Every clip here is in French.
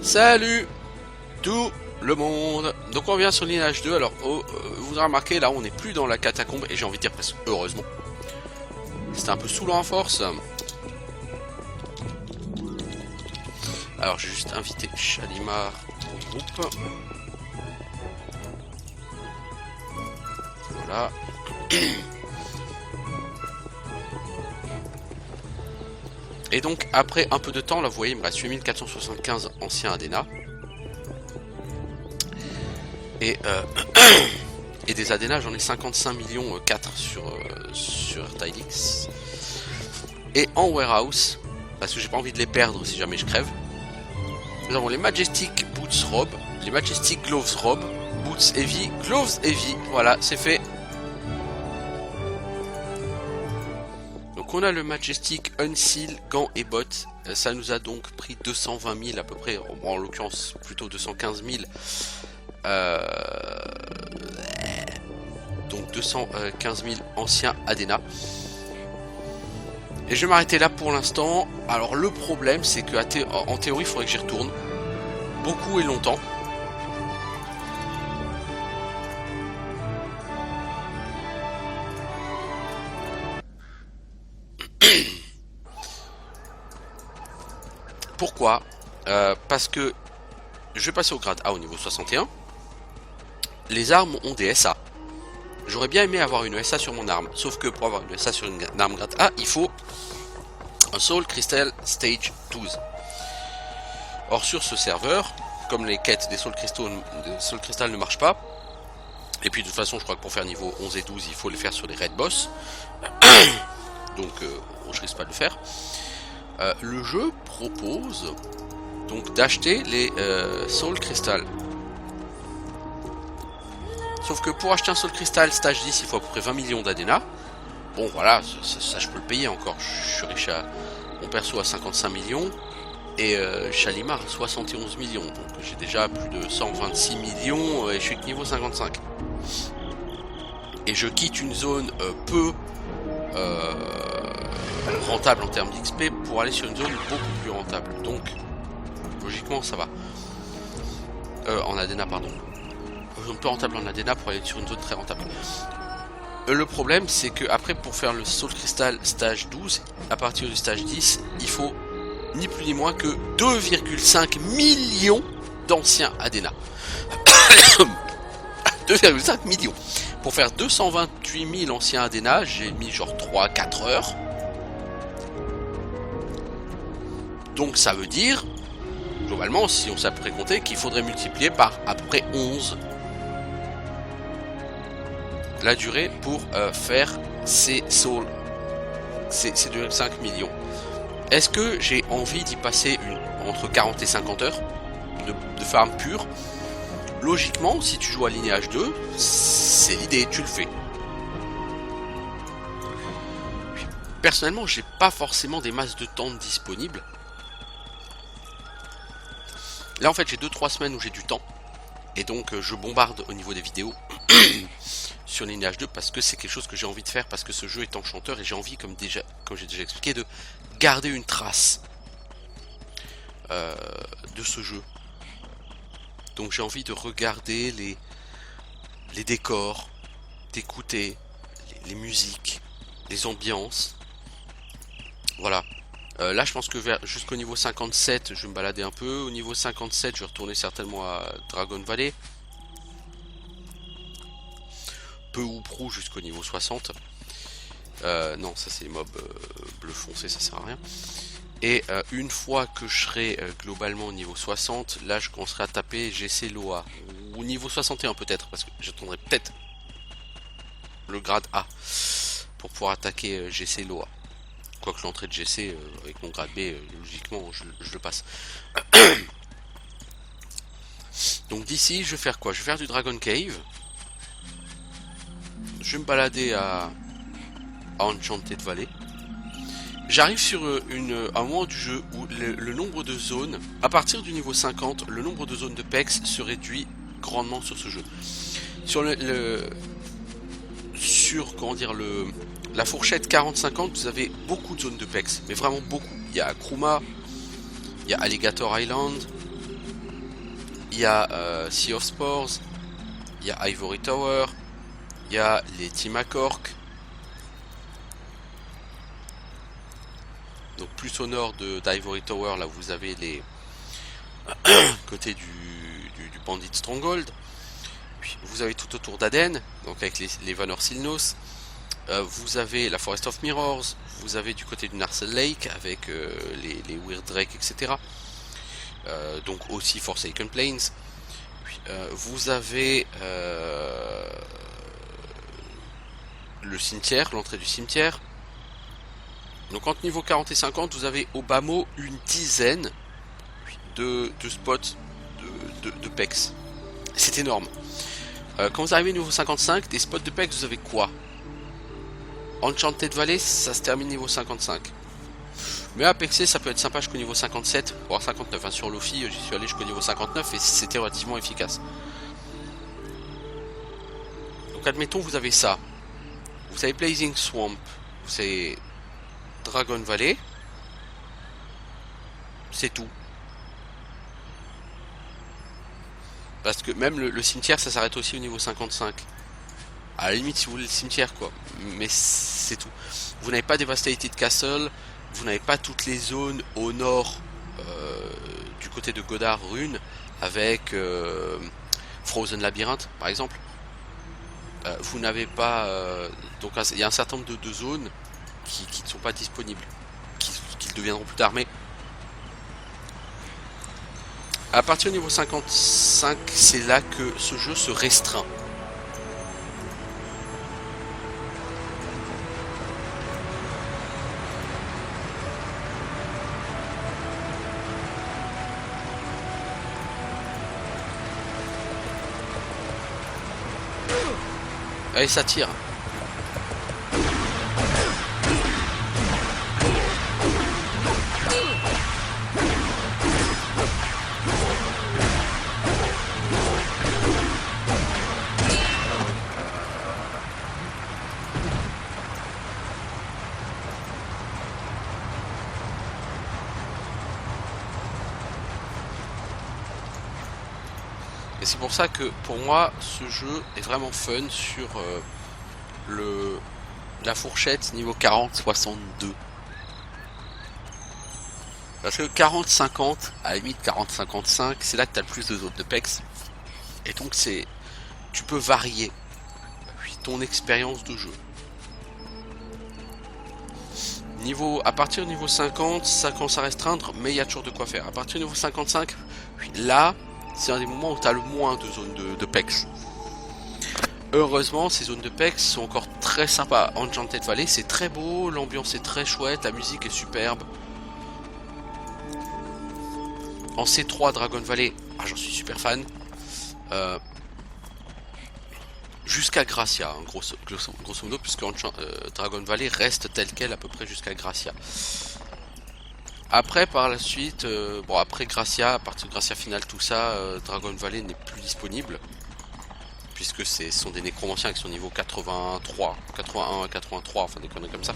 Salut tout le monde. Donc on revient sur Lineage 2. Alors vous aurez remarqué, là on n'est plus dans la catacombe. Et j'ai envie de dire presque heureusement. C'était un peu saoulant à force. Alors j'ai juste invité Shalimar au groupe. Voilà. Et donc après un peu de temps, là vous voyez il me reste 8475 anciens Adena. Et, et des Adena j'en ai 55 millions 4 sur Tilix. Et en warehouse, parce que j'ai pas envie de les perdre si jamais je crève, nous avons les Majestic Boots Robe, les Majestic Gloves Robe, Boots Heavy, Gloves Heavy, voilà c'est fait. Donc on a le Majestic Unseal, gants et bottes, ça nous a donc pris 220 000 à peu près, en l'occurrence plutôt 215 000. Donc 215 000 anciens Adena. Et je vais m'arrêter là pour l'instant. Alors le problème c'est que en théorie il faudrait que j'y retourne beaucoup et longtemps. Pourquoi parce que je vais passer au grade A au niveau 61. Les armes ont des SA. J'aurais bien aimé avoir une SA sur mon arme. Sauf que pour avoir une SA sur une arme grade A, il faut un Soul Crystal Stage 12. Or sur ce serveur, comme les quêtes des Soul Crystal ne marchent pas, et puis de toute façon je crois que pour faire niveau 11 et 12 il faut les faire sur les raid boss, donc je risque pas de le faire. Le jeu propose donc d'acheter les Soul Crystal. Sauf que pour acheter un Soul Crystal stage 10 il faut à peu près 20 millions d'Adena. Bon voilà, ça je peux le payer encore, je suis riche à... Mon perso à 55 millions et Shalimar 71 millions. Donc j'ai déjà plus de 126 millions et je suis niveau 55. Et je quitte une zone peu rentable en termes d'XP pour aller sur une zone beaucoup plus rentable. Donc logiquement ça va. En Adena pardon. Une zone peu rentable en Adena pour aller sur une zone très rentable. Le problème c'est que après pour faire le Soul Crystal stage 12, à partir du stage 10, il faut ni plus ni moins que 2,5 millions d'anciens Adena. 2,5 millions. Pour faire 228 000 anciens Adena, j'ai mis genre 3-4 heures. Donc ça veut dire, globalement, si on s'apprête compter, qu'il faudrait multiplier par à peu près 11 la durée pour faire ces Soul, ces 2,5 millions. Est-ce que j'ai envie d'y passer entre 40 et 50 heures de farm pure? Logiquement, si tu joues à Lineage 2, c'est l'idée, tu le fais. Personnellement, j'ai pas forcément des masses de temps disponibles. Là, en fait, j'ai 2-3 semaines où j'ai du temps. Et donc, je bombarde au niveau des vidéos sur Lineage 2 parce que c'est quelque chose que j'ai envie de faire, parce que ce jeu est enchanteur et j'ai envie, comme j'ai déjà expliqué, de garder une trace de ce jeu. Donc j'ai envie de regarder les décors, d'écouter les musiques, les ambiances. Voilà. Là je pense que jusqu'au niveau 57 je vais me balader un peu. Au niveau 57 je vais retourner certainement à Dragon Valley. Peu ou prou jusqu'au niveau 60. Non ça c'est les mobs bleu foncé, ça sert à rien. Et une fois que je serai globalement au niveau 60, là je commencerai à taper GC Loa. Ou niveau 61 peut-être, parce que j'attendrai peut-être le grade A pour pouvoir attaquer GC Loa. Quoique l'entrée de GC avec mon grade B, logiquement je le passe. Donc d'ici je vais faire quoi? Je vais faire du Dragon Cave. Je vais me balader à Enchanted Valley. J'arrive sur un moment du jeu où le nombre de zones, à partir du niveau 50, le nombre de zones de PEX se réduit grandement sur ce jeu. Sur la fourchette 40-50, vous avez beaucoup de zones de PEX, mais vraiment beaucoup. Il y a Kruma, il y a Alligator Island, il y a Sea of Spores, il y a Ivory Tower, il y a les Timacork. Donc plus au nord d'Ivory Tower, là vous avez les côté du Bandit Stronghold. Puis vous avez tout autour d'Aden, donc avec les Vanor Silnos. Vous avez la Forest of Mirrors, vous avez du côté du Narcel Lake avec les Weird Drake, etc. Donc aussi Forsaken Plains. Puis, vous avez le cimetière, l'entrée du cimetière. Donc entre niveau 40 et 50, vous avez au bas mot une dizaine de spots de PEX. C'est énorme. Quand vous arrivez au niveau 55, des spots de PEX, vous avez quoi? Enchanted Valley, ça se termine niveau 55. Mais à PEXer, ça peut être sympa jusqu'au niveau 57, voire 59. Hein. Sur Lofi, j'y suis allé jusqu'au niveau 59 et c'était relativement efficace. Donc admettons, vous avez ça. Vous avez Blazing Swamp, vous avez Dragon Valley. C'est tout. Parce que même le cimetière, ça s'arrête aussi au niveau 55. À la limite, si vous voulez le cimetière, quoi. Mais c'est tout. Vous n'avez pas Devastated Castle. Vous n'avez pas toutes les zones au nord du côté de Godard Rune avec Frozen Labyrinth, par exemple. Vous n'avez pas... donc il y a un certain nombre de zones qui ne sont pas disponibles. Qui deviendront plus tard. Mais à partir du niveau 55, c'est là que ce jeu se restreint. Allez, ça tire. Et c'est pour ça que pour moi ce jeu est vraiment fun sur la fourchette niveau 40-62. Parce que 40-50, à la limite 40-55, c'est là que tu as le plus de zones de PEX. Et donc tu peux varier ton expérience de jeu. À partir du niveau 50, ça commence à restreindre, mais il y a toujours de quoi faire. À partir du niveau 55, là, c'est un des moments où tu as le moins de zones de PEX. Heureusement, ces zones de PEX sont encore très sympas. Enchanted Valley, c'est très beau, l'ambiance est très chouette, la musique est superbe. En C3, Dragon Valley, j'en suis super fan. Jusqu'à Gracia, hein, grosso modo, puisque Dragon Valley reste tel quel à peu près jusqu'à Gracia. Après, par la suite, après Gracia, à partir de Gracia Finale, tout ça, Dragon Valley n'est plus disponible. Puisque ce sont des nécromanciens qui sont niveau 83, 81, 83, enfin des conneries comme ça.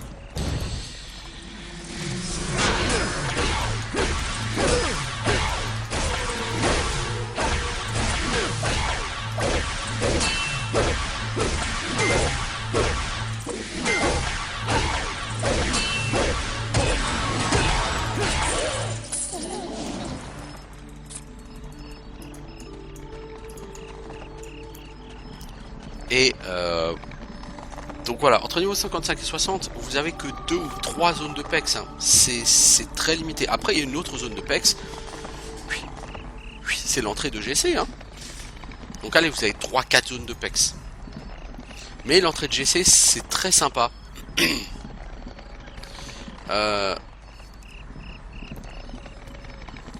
Et donc voilà, entre niveau 55 et 60, vous avez que 2 ou 3 zones de PEX. Hein. C'est très limité. Après, il y a une autre zone de PEX. Puis c'est l'entrée de GC. Hein. Donc allez, vous avez 3-4 zones de PEX. Mais l'entrée de GC, c'est très sympa.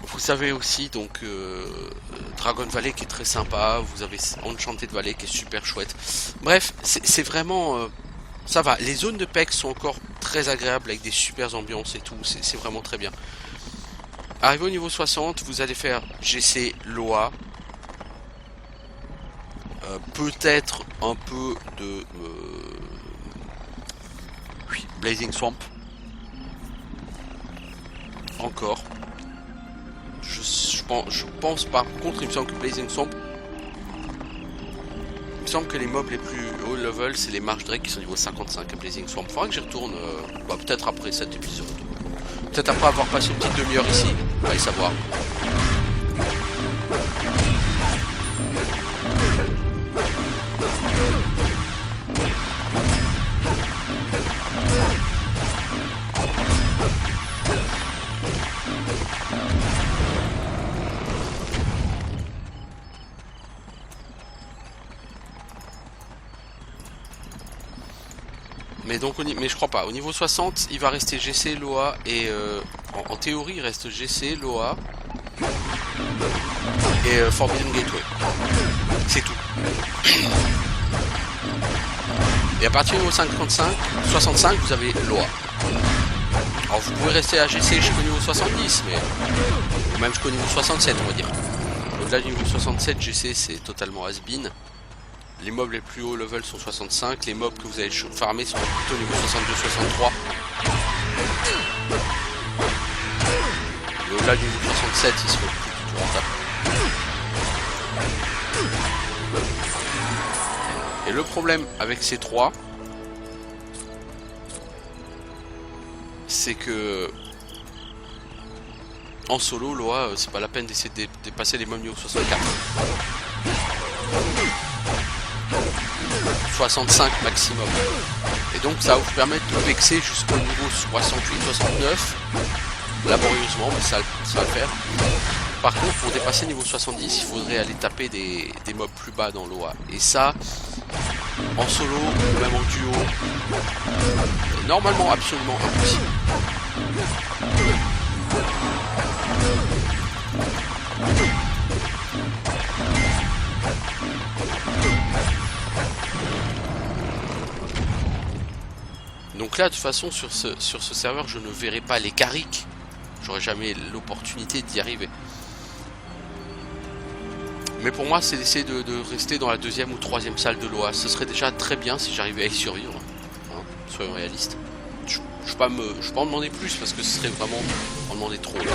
Vous avez aussi donc Dragon Valley qui est très sympa, vous avez Enchanted Valley qui est super chouette. Bref, c'est vraiment... ça va, les zones de PEX sont encore très agréables avec des super ambiances et tout, c'est vraiment très bien. Arrivé au niveau 60, vous allez faire GC, Loa, peut-être un peu de Blazing Swamp, encore. Je je pense par contre, il me semble que Blazing Swamp, il me semble que les mobs les plus haut level, c'est les Marsh Drake qui sont niveau 55 à Blazing Swamp. Faudra que j'y retourne, peut-être après cet épisode. Peut-être après avoir passé une petite demi-heure ici, on va y savoir. Mais donc, mais je crois pas. Au niveau 60, il va rester GC, Loa et en théorie, il reste GC, Loa et Forbidden Gateway. C'est tout. Et à partir du niveau 65, vous avez Loa. Alors vous pouvez rester à GC jusqu'au niveau 70, mais même jusqu'au niveau 67, on va dire. Au-delà du niveau 67, GC c'est totalement has-been. Les mobs les plus hauts level sont 65, les mobs que vous allez farmer sont plutôt au niveau 62-63. Et au-delà du niveau 67, ils seront plutôt rentables. Et le problème avec ces trois, c'est que en solo, Loa, c'est pas la peine d'essayer de dépasser les mobs niveau 64. 65 maximum. Et donc ça va vous permettre de vexer jusqu'au niveau 68-69 laborieusement, mais ça va le faire. Par contre, pour dépasser niveau 70, il faudrait aller taper des mobs plus bas dans l'OA. Et ça, en solo ou même en duo, normalement absolument impossible. Donc là, de toute façon, sur ce serveur, je ne verrai pas les carrics. J'aurai jamais l'opportunité d'y arriver. Mais pour moi, c'est d'essayer de rester dans la deuxième ou troisième salle de l'OA. Ce serait déjà très bien si j'arrivais à y survivre. Hein, soyons réalistes. Je ne vais pas en demander plus parce que ce serait vraiment en demander trop. Là,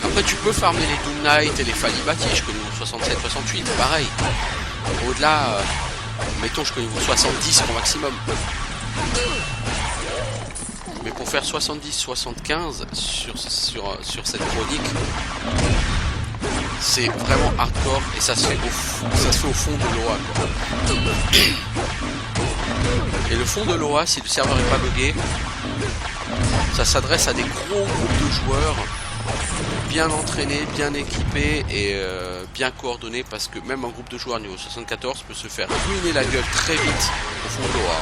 après, tu peux farmer les Doom Knight et les Falibati jusqu'au niveau 67-68, pareil. Au-delà, mettons jusqu'au niveau 70 au maximum. Mais pour faire 70-75 sur cette chronique, c'est vraiment hardcore et ça se fait au fond de l'OA. Et le fond de l'OA, si le serveur n'est pas buggé, ça s'adresse à des gros groupes de joueurs bien entraînés, bien équipés et bien coordonnés, parce que même un groupe de joueurs niveau 74 peut se faire ruiner la gueule très vite au fond de l'OA.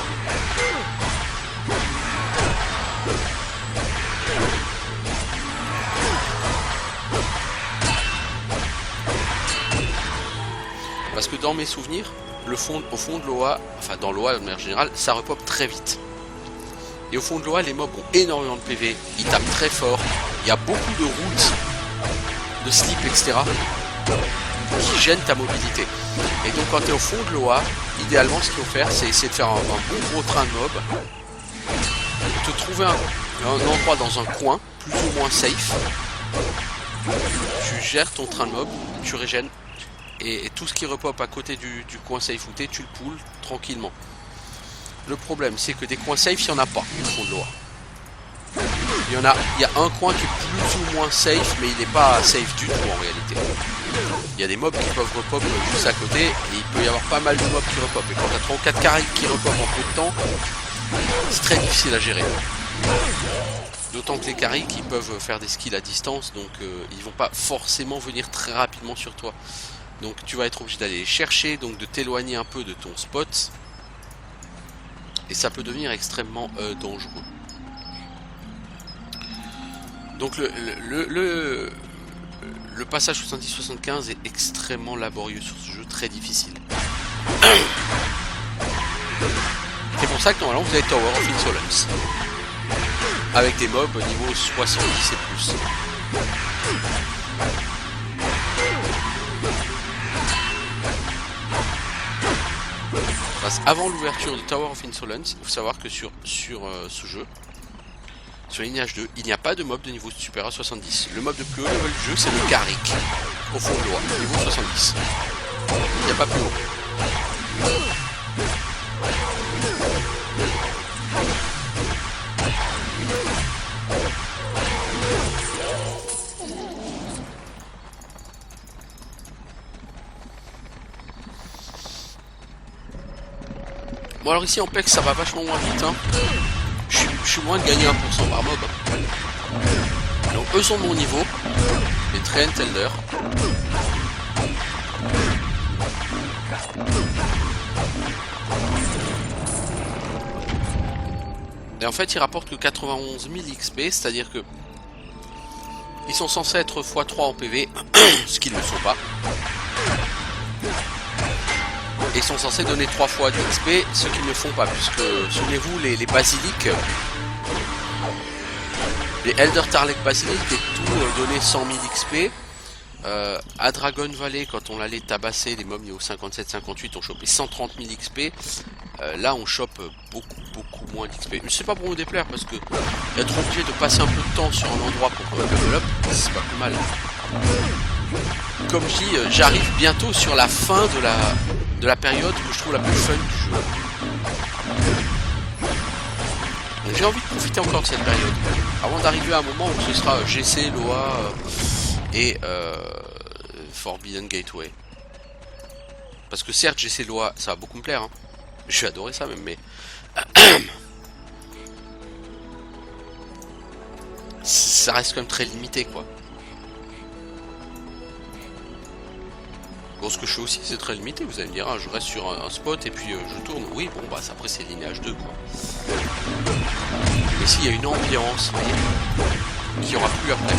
Parce que dans mes souvenirs, au fond de l'OA, enfin dans l'OA de manière générale, ça repop très vite. Et au fond de l'OA, les mobs ont énormément de PV, ils tapent très fort, il y a beaucoup de routes, de slip, etc. qui gênent ta mobilité. Et donc quand tu es au fond de l'OA, idéalement ce qu'il faut faire, c'est essayer de faire un bon gros train de mob, te trouver un endroit dans un coin, plus ou moins safe, tu gères ton train de mob, tu régènes, et tout ce qui repop à côté du coin safe où t'es, tu le poules tranquillement. Le problème, c'est que des coins safe, il n'y en a pas au fond de l'OA. Il y a un coin qui est plus ou moins safe, mais il n'est pas safe du tout en réalité. Il y a des mobs qui peuvent repop juste à côté, et il peut y avoir pas mal de mobs qui repop. Et quand tu as 3 ou 4 carrics qui repop en peu de temps, c'est très difficile à gérer. D'autant que les carrics, ils peuvent faire des skills à distance, donc ils vont pas forcément venir très rapidement sur toi. Donc tu vas être obligé d'aller les chercher, donc de t'éloigner un peu de ton spot. Et ça peut devenir extrêmement dangereux. Donc le passage 70-75 est extrêmement laborieux sur ce jeu, très difficile. C'est pour ça que normalement vous avez Tower of Insolence. Avec des mobs niveau 70 et plus. Avant l'ouverture de Tower of Insolence, il faut savoir que sur ce jeu, Sur Lineage 2, il n'y a pas de mob de niveau supérieur à 70. Le mob de plus haut level du jeu, c'est le Carrick. Au fond de loi, niveau 70. Il n'y a pas plus haut. Bon alors ici en PEX ça va vachement moins vite hein. Je suis moins de gagner 1% par mob. Donc eux sont de mon niveau. Les Trent Elder. Et en fait ils rapportent que 91 000 XP, c'est-à-dire que ils sont censés être x3 en PV, ce qu'ils ne sont pas. Et ils sont censés donner 3 fois d'XP, ce qu'ils ne font pas, puisque, souvenez-vous, les basiliques, les Elder Tarlek Basilic et tout donnaient 100 000 XP. À Dragon Valley, quand on allait tabasser les mobs niveau 57-58, on chopait 130 000 XP. Là, on chope beaucoup moins d'XP. Mais c'est pas pour me déplaire, parce que être obligé de passer un peu de temps sur un endroit pour level up, c'est pas plus mal. Comme je dis, j'arrive bientôt sur la fin de la période que je trouve la plus fun du jeu. Donc j'ai envie de profiter encore de cette période, avant d'arriver à un moment où ce sera GC, Loa et Forbidden Gateway. Parce que certes GC, Loa, ça va beaucoup me plaire, hein. Je vais adorer ça même, mais ça reste quand même très limité quoi. Bon, ce que je fais aussi, c'est très limité. Vous allez me dire, ah, je reste sur un spot et puis je tourne. Oui, bon, bah, après, c'est Lineage 2, quoi. Mais s'il y a une ambiance, vous voyez, qu'il n'y aura plus après.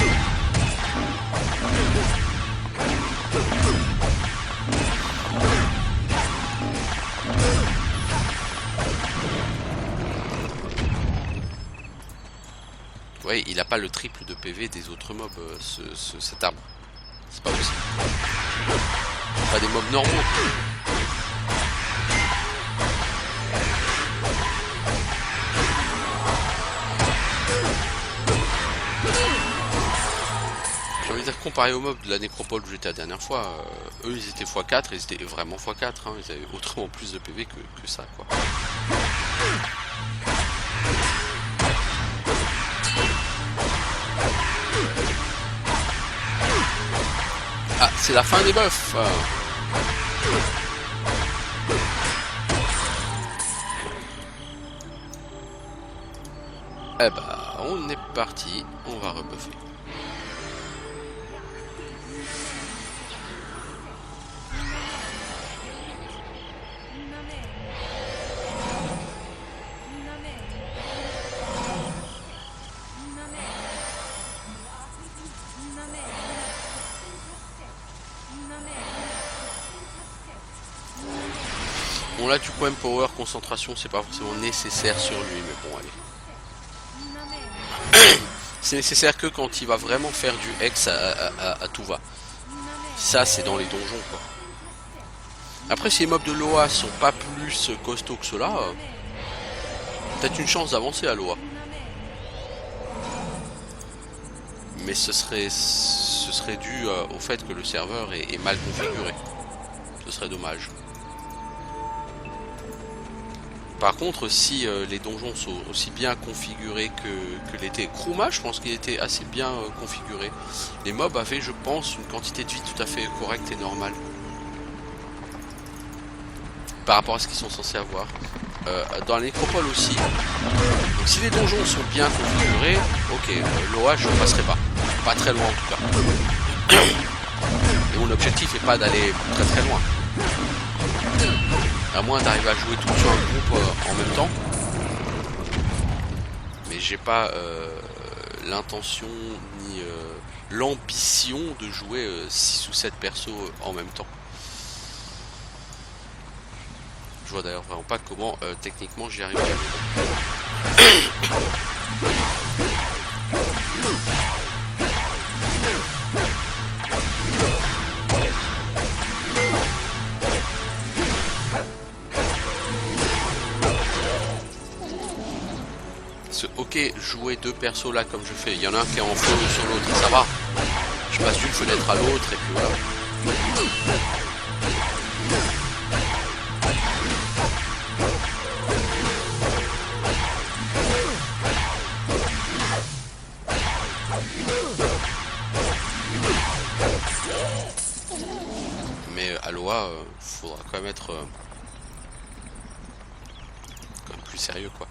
Vous voyez, il n'a pas le triple de PV des autres mobs, cet arbre. C'est pas possible. Pas des mobs normaux. J'ai envie de dire, comparé aux mobs de la nécropole où j'étais la dernière fois, eux ils étaient x4 et ils étaient vraiment x4, hein, ils avaient autrement plus de PV que ça quoi. Ah, c'est la fin des buffs. Eh bah, on est parti, on va rebuffer. Bon là du coup Power, concentration c'est pas forcément nécessaire sur lui, mais bon allez. C'est nécessaire que quand il va vraiment faire du Hex à tout va. Ça c'est dans les donjons quoi. Après si les mobs de Loa sont pas plus costauds que cela, peut-être une chance d'avancer à Loa. Mais ce serait dû au fait que le serveur est mal configuré. Ce serait dommage. Par contre, si les donjons sont aussi bien configurés que l'était Kruma, je pense qu'il était assez bien configuré. Les mobs avaient, je pense, une quantité de vie tout à fait correcte et normale. Par rapport à ce qu'ils sont censés avoir. Dans la nécropole aussi. Donc si les donjons sont bien configurés, ok, Loa je ne passerai pas. Pas très loin en tout cas. Et mon objectif n'est pas d'aller très très loin. À moins d'arriver à jouer tout sur un groupe en même temps. Mais j'ai pas l'intention ni l'ambition de jouer 6 ou 7 persos en même temps. Je vois d'ailleurs vraiment pas comment techniquement j'y arrive. Ok, ok, jouer deux persos là comme je fais, il y en a un qui est en feu sur l'autre, ça va. Je passe d'une fenêtre à l'autre et puis voilà. Mais Aloha, faudra quand même être quand même plus sérieux quoi.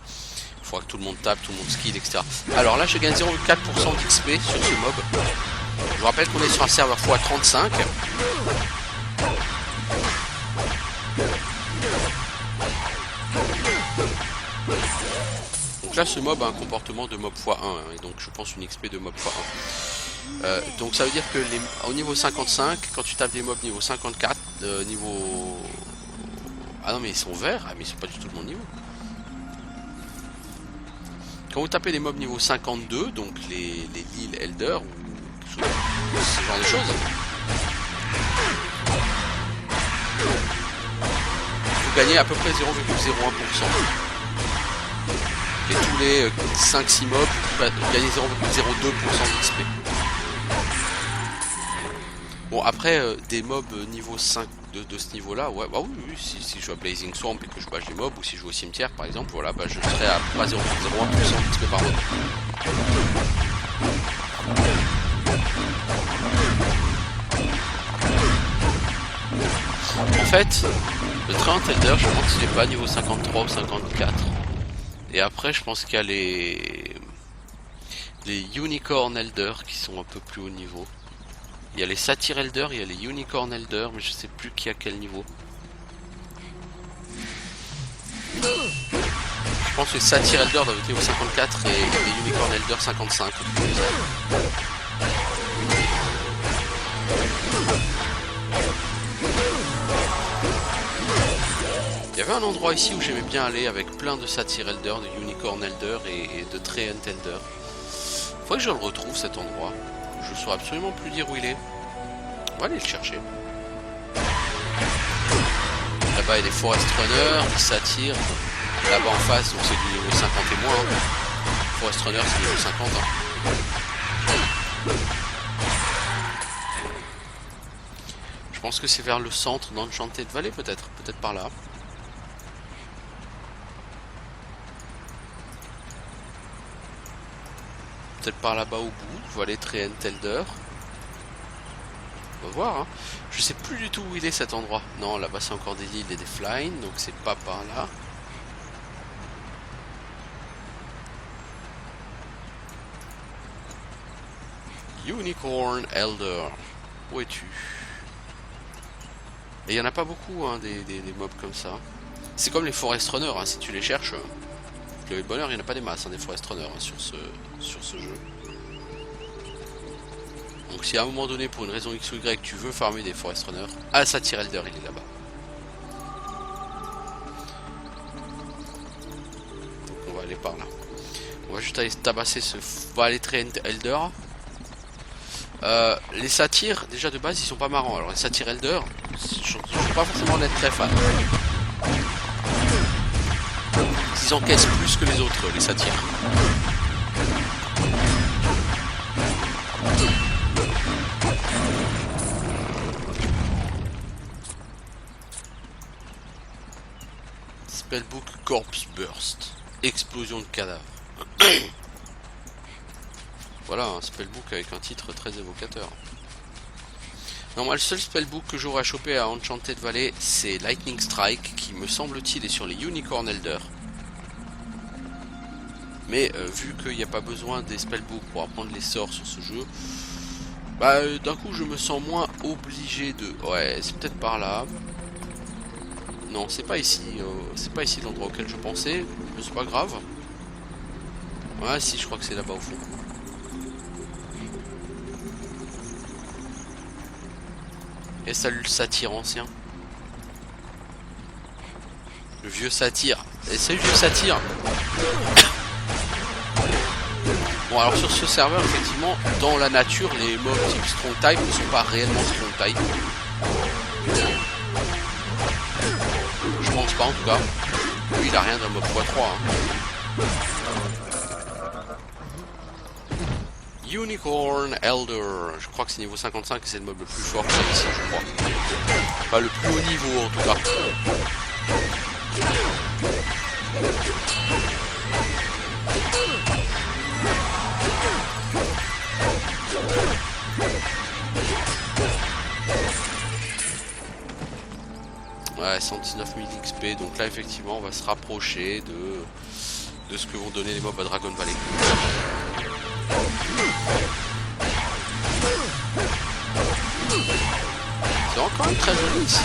Faudra que tout le monde tape, tout le monde skill, etc. Alors là je gagne 0,4% d'XP sur ce mob. Je vous rappelle qu'on est sur un serveur x35. Donc là ce mob a un comportement de mob x1 hein, et donc je pense une XP de mob x1. Donc ça veut dire que au niveau 55, quand tu tapes des mobs niveau 54, niveau... Ah non mais ils sont verts, ah, mais ils sont pas du tout de mon niveau. Quand vous tapez des mobs niveau 52, donc les Lil Elder, ou ce genre de choses, vous gagnez à peu près 0,01%. Et tous les 5-6 mobs, vous gagnez 0,02% d'XP. Bon après des mobs niveau 5 de ce niveau là, ouais bah oui, si je joue à Blazing Swamp et que je bâche des mobs, ou si je joue au cimetière par exemple, voilà, bah je serai à 0,01% d'XP par mob. En fait, le Treant Elder, je pense qu'il n'est pas niveau 53 ou 54. Et après je pense qu'il y a les Unicorn Elder qui sont un peu plus haut niveau. Il y a les Satyr Elder, il y a les Unicorn Elder, mais je sais plus qui à quel niveau. Je pense que les Satyr Elder doivent être niveau 54 et les Unicorn Elder 55. Il y avait un endroit ici où j'aimais bien aller avec plein de Satyr Elder, de Unicorn Elder et de Treant Elder. Faudrait que je le retrouve cet endroit. Je ne saurais absolument plus dire où il est. On va aller le chercher. Là-bas il y a des Forest Runners, des Satyr. Là-bas en face, donc c'est du niveau 50 et moins. Hein. Forest Runner c'est niveau 50. Hein. Je pense que c'est vers le centre d'Enchanted Valley peut-être. Peut-être par là. Peut-être par là-bas au bout. Je vois les Treant Elder. On va voir. Hein. Je sais plus du tout où il est cet endroit. Non, là-bas c'est encore des îles et des flying. Donc c'est pas par là. Unicorn Elder. Où es-tu? Et il n'y en a pas beaucoup hein, des mobs comme ça. C'est comme les Forest Runners. Hein, si tu les cherches. Le bonheur, il n'y en a pas des masses, hein, des Forest Runners hein, sur ce jeu. Donc si à un moment donné, pour une raison X ou Y, tu veux farmer des Forest Runners, Satyr Elder, il est là-bas. Donc on va aller par là. On va juste aller tabasser ce... On va aller Treant Elder. Les Satyrs, déjà de base, ils sont pas marrants. Alors les Satyr Elder, je ne peux pas forcément être très fan. Ils encaissent plus que les autres, les Satyrs. Spellbook Corpse Burst. Explosion de cadavres. Voilà un spellbook avec un titre très évocateur. Non, moi le seul spellbook que j'aurais à choper à Enchanted Valley, c'est Lightning Strike, qui me semble-t-il est sur les Unicorn Elder. Mais vu qu'il n'y a pas besoin des spellbooks pour apprendre les sorts sur ce jeu, bah d'un coup je me sens moins obligé de... Ouais, c'est peut-être par là. Non, c'est pas ici l'endroit auquel je pensais, mais c'est pas grave. Ouais, si, je crois que c'est là-bas au fond. Et salut le Satyr ancien. Le vieux Satyr. Et salut vieux Satyr. Bon alors sur ce serveur effectivement dans la nature les mobs type strong type ne sont pas réellement strong type. Je pense pas en tout cas. Lui il a rien d'un mob x3 hein. Unicorn Elder. Je crois que c'est niveau 55 et c'est le mob le plus fort qu'il y a ici, je crois. Enfin, le plus haut niveau en tout cas. Ouais, 119 000 XP, donc là effectivement on va se rapprocher de ce que vont donner les mobs à Dragon Valley. C'est encore très joli ici.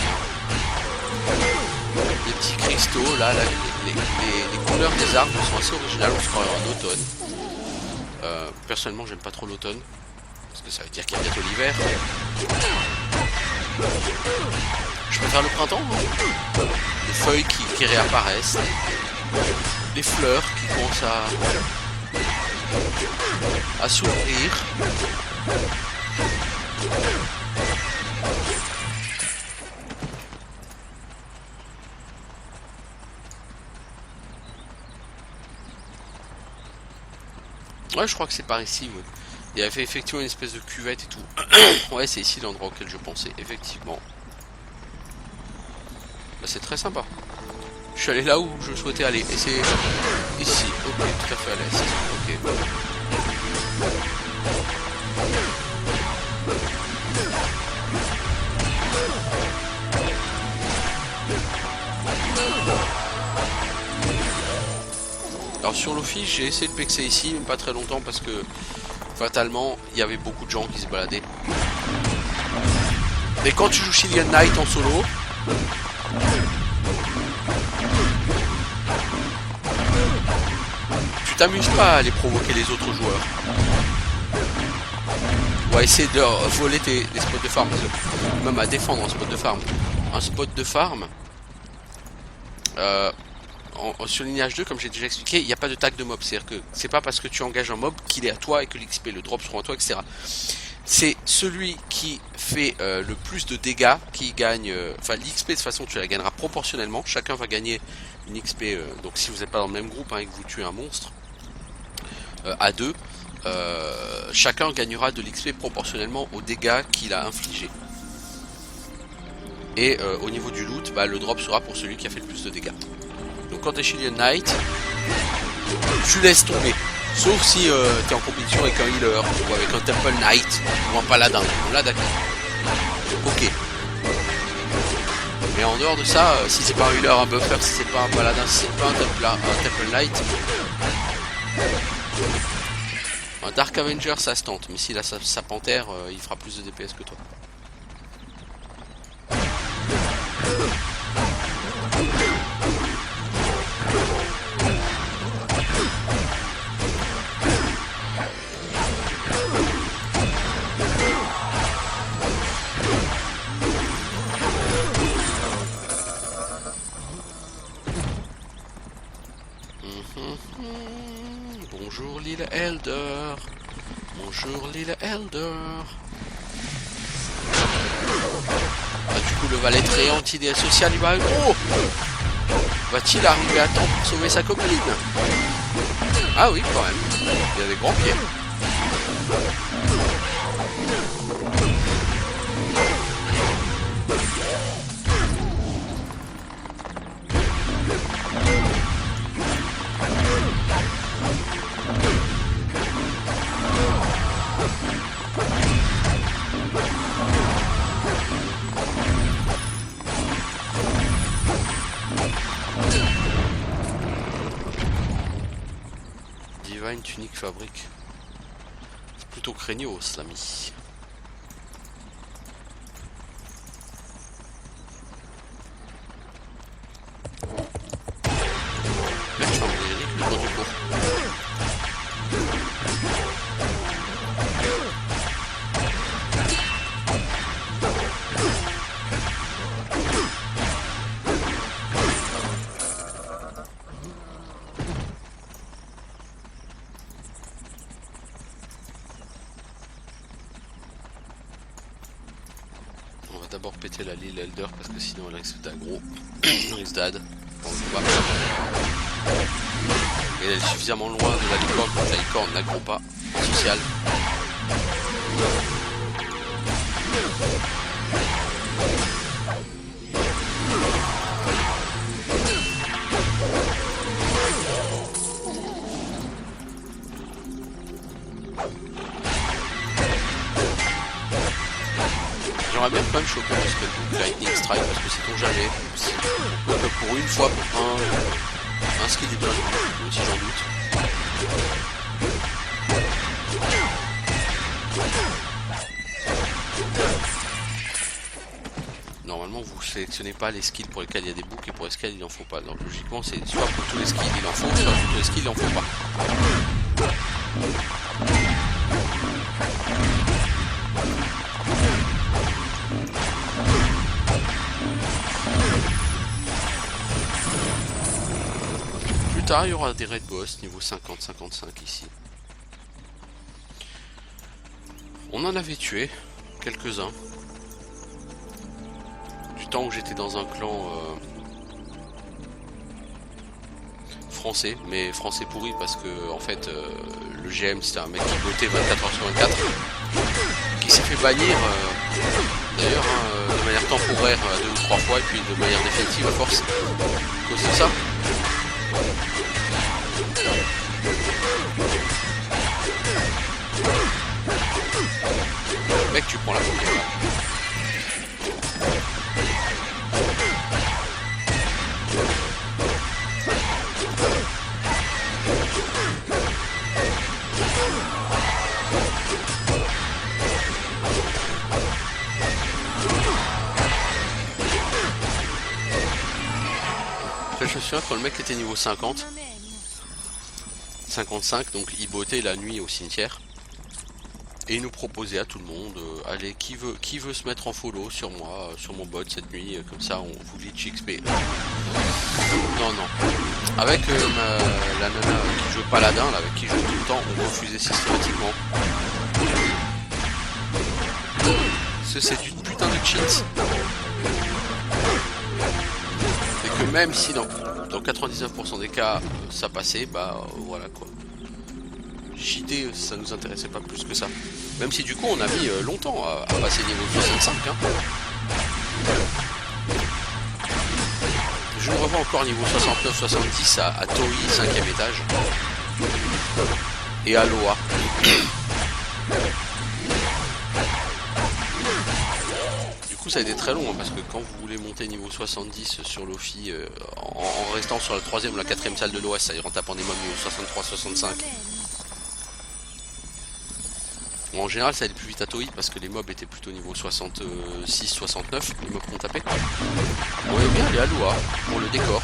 Les petits cristaux là, les couleurs des arbres sont assez originales, on se croirait en automne. Personnellement j'aime pas trop l'automne, parce que ça veut dire qu'il y a bientôt l'hiver. Je préfère le printemps, hein. Les feuilles qui réapparaissent, les fleurs qui commencent à s'ouvrir. Ouais, je crois que c'est par ici, ouais. Il y avait effectivement une espèce de cuvette et tout. Ouais, c'est ici l'endroit auquel je pensais, effectivement. Bah, c'est très sympa. Je suis allé là où je souhaitais aller. Et c'est ici. Ok, tout à fait à l'est. Ok. Alors sur l'office, j'ai essayé de pexer ici, mais pas très longtemps parce que fatalement, il y avait beaucoup de gens qui se baladaient. Mais quand tu joues Chilean Knight en solo, tu t'amuses pas à aller provoquer les autres joueurs. Ou à essayer de voler les spots de farm, même à défendre un spot de farm. Un spot de farm, sur lignage 2, comme j'ai déjà expliqué, il n'y a pas de tag de mob. C'est-à-dire que c'est pas parce que tu engages un mob qu'il est à toi et que l'XP, le drop seront à toi, etc. C'est celui qui fait le plus de dégâts qui gagne. Enfin, l'XP de toute façon, tu la gagneras proportionnellement. Chacun va gagner une XP. Donc, si vous n'êtes pas dans le même groupe, hein, et que vous tuez un monstre à deux, chacun gagnera de l'XP proportionnellement aux dégâts qu'il a infligés. Et au niveau du loot, bah, le drop sera pour celui qui a fait le plus de dégâts. Donc quand t'es Chilean Knight, tu laisses tomber. Sauf si t'es en compétition avec un healer, ou avec un Temple Knight, ou un paladin. Là d'accord. Ok. Mais en dehors de ça, si c'est pas un healer, un buffer, si c'est pas un paladin, si c'est pas un Temple Knight, un Dark Avenger ça se tente. Mais s'il a sa panthère, il fera plus de DPS que toi. Bonjour l'île Elder. Bonjour l'île Elder. Ah, du coup le valet très anti-DS social il va gros. Va-t-il arriver à temps pour sauver sa copine? Ah oui quand même. Il y a des grands pieds. Divine Tunic Fabrique. C'est plutôt craignos l'ami. Là je suis en générique le temps du cours. On va d'abord péter la Lille Elder parce que sinon elle risque d'aggro. Elle risque d'ad. On le voit. Et elle est suffisamment loin de la licorne pour que la licorne n'aggro pas. Social. J'aimerais bien quand même choper un spell book Lightning Strike parce que c'est ton jamais. Pour une fois, pour un skill est bien joué, si j'en doute. Normalement vous sélectionnez pas les skills pour lesquels il y a des books et pour lesquels il en faut pas. Donc logiquement c'est soit pour tous les skills il en faut, soit pour tous les skills il en faut pas. Plus tard il y aura des raid boss niveau 50-55 ici. On en avait tué quelques-uns. Du temps où j'étais dans un clan français, mais français pourri parce que en fait le GM c'était un mec qui bottait 24h/24 qui s'est fait bannir d'ailleurs de manière temporaire 2 ou 3 fois et puis de manière définitive à force à cause de ça. Mec tu prends la faute là. Je me souviens quand le mec était niveau 50, 55, donc il bottait la nuit au cimetière. Et il nous proposait à tout le monde, allez, qui veut se mettre en follow sur moi, sur mon bot cette nuit, comme ça on vous glitch XP. Non, non. Avec la nana qui joue paladin, là, avec qui je joue tout le temps, on refusait systématiquement. C'est du putain de cheat. Et que même si dans 99% des cas ça passait, bah voilà quoi. JD ça nous intéressait pas plus que ça. Même si du coup on a mis longtemps à passer niveau 65 hein. Je me revois encore niveau 69-70 à Toei 5ème étage. Et à Loa. Du coup ça a été très long hein, parce que quand vous voulez monter niveau 70 sur Lofi en restant sur la 3ème ou la 4ème salle de l'Ouest, ça ira en tapant des mobs niveau 63-65. Bon, en général ça allait plus vite à Toei parce que les mobs étaient plutôt niveau 66-69, les mobs qu'on tapait. On va bien aller à Loa pour le décor.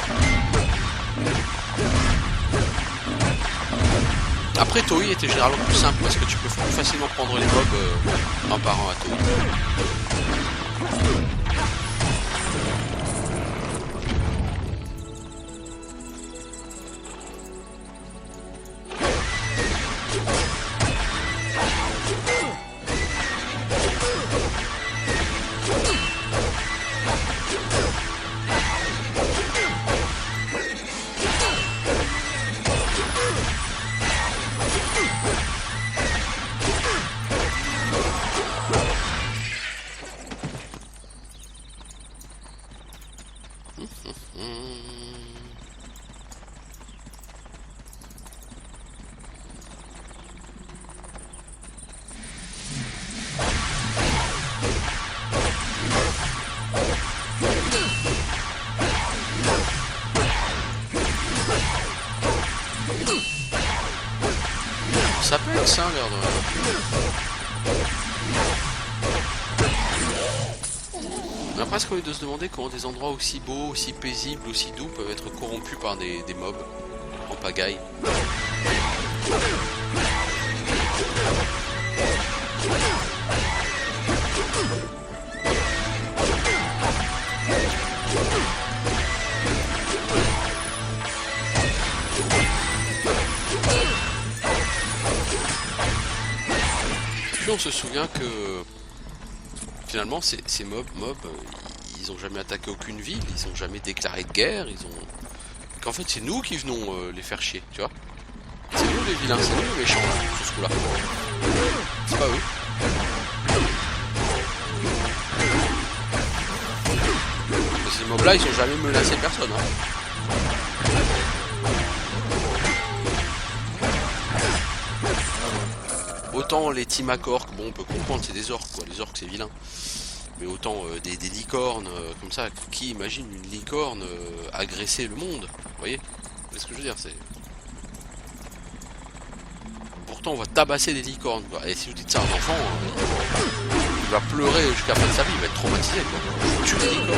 Après Toei était généralement plus simple parce que tu peux plus facilement prendre les mobs un par un à Toei. Ça peut être ça, l'air de... On a presque envie de se demander comment des endroits aussi beaux, aussi paisibles, aussi doux peuvent être corrompus par des mobs en pagaille. Puis on se souvient que finalement ces mobs, ils ont jamais attaqué aucune ville, ils ont jamais déclaré de guerre, qu'en fait c'est nous qui venons les faire chier, tu vois. C'est nous les vilains, c'est nous les méchants sur ce coup-là. C'est pas eux. Ces mobs là ils ont jamais menacé personne hein. Autant les team orques, bon on peut comprendre c'est des orques quoi, les orques c'est vilain. Mais autant des licornes comme ça, qui imagine une licorne agresser le monde? Vous voyez? C'est ce que je veux dire, c'est... Pourtant on va tabasser des licornes quoi. Et si vous dites ça à un enfant, il va pleurer jusqu'à la fin de sa vie, il va être traumatisé quoi. Je tue les licornes.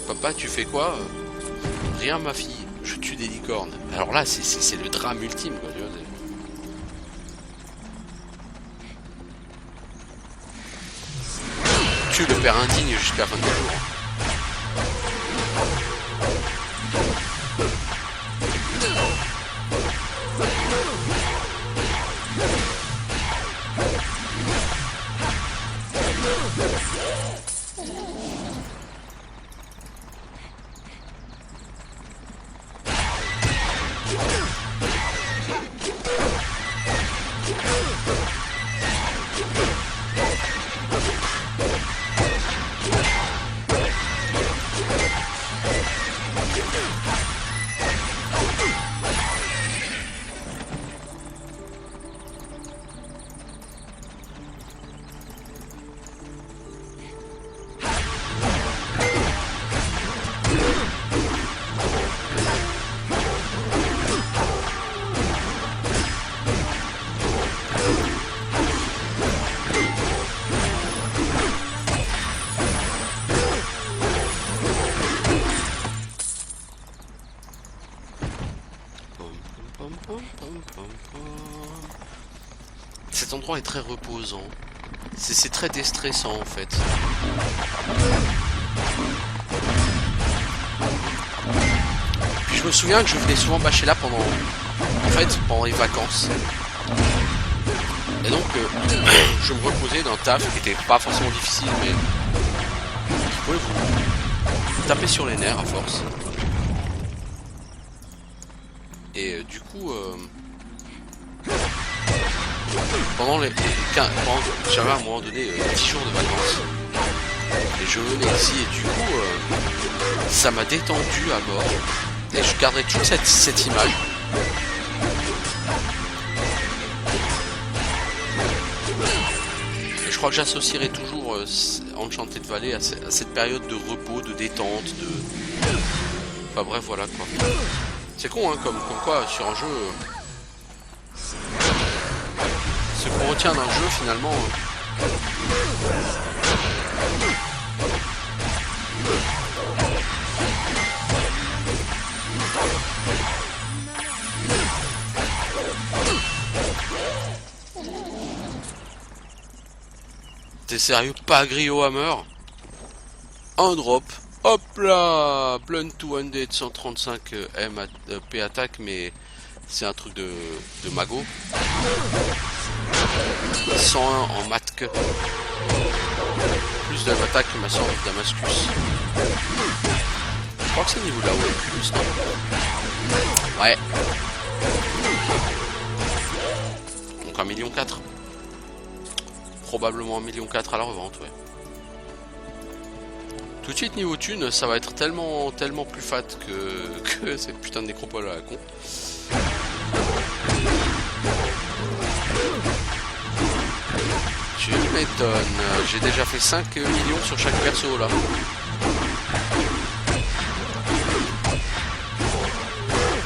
Papa, tu fais quoi? Rien ma fille, je tue des licornes. Alors là c'est le drame ultime quoi, tu vois. Tue le père indigne jusqu'à la fin de jour. Cet endroit est très reposant. C'est très déstressant en fait. Puis je me souviens que je venais souvent bâcher là pendant les vacances. Et donc je me reposais d'un taf qui était pas forcément difficile mais qui pouvait vous taper sur les nerfs à force. Et du coup j'avais à un moment donné 10 jours de vacances et je venais ici et du coup ça m'a détendu à mort et je garderai toute cette image. Et je crois que j'associerai toujours Enchanted Valley à cette période de repos, de détente, enfin bref voilà quoi. C'est con hein, comme quoi sur un jeu ce qu'on retient d'un jeu finalement T'es sérieux? Pas Grio Hammer? Un drop. Hop là! Blunt 200 135 P attaque, mais c'est un truc de mago. 101 en matque. Plus de l'attaque que ma sœur de Damascus. Je crois que c'est le niveau de la Oculus, non? Ouais. Donc 1,4 million. Probablement 1,4 million à la revente, ouais. Tout de suite niveau thune, ça va être tellement plus fat que cette putain de nécropole à la con. Tu m'étonnes, j'ai déjà fait 5 millions sur chaque perso là.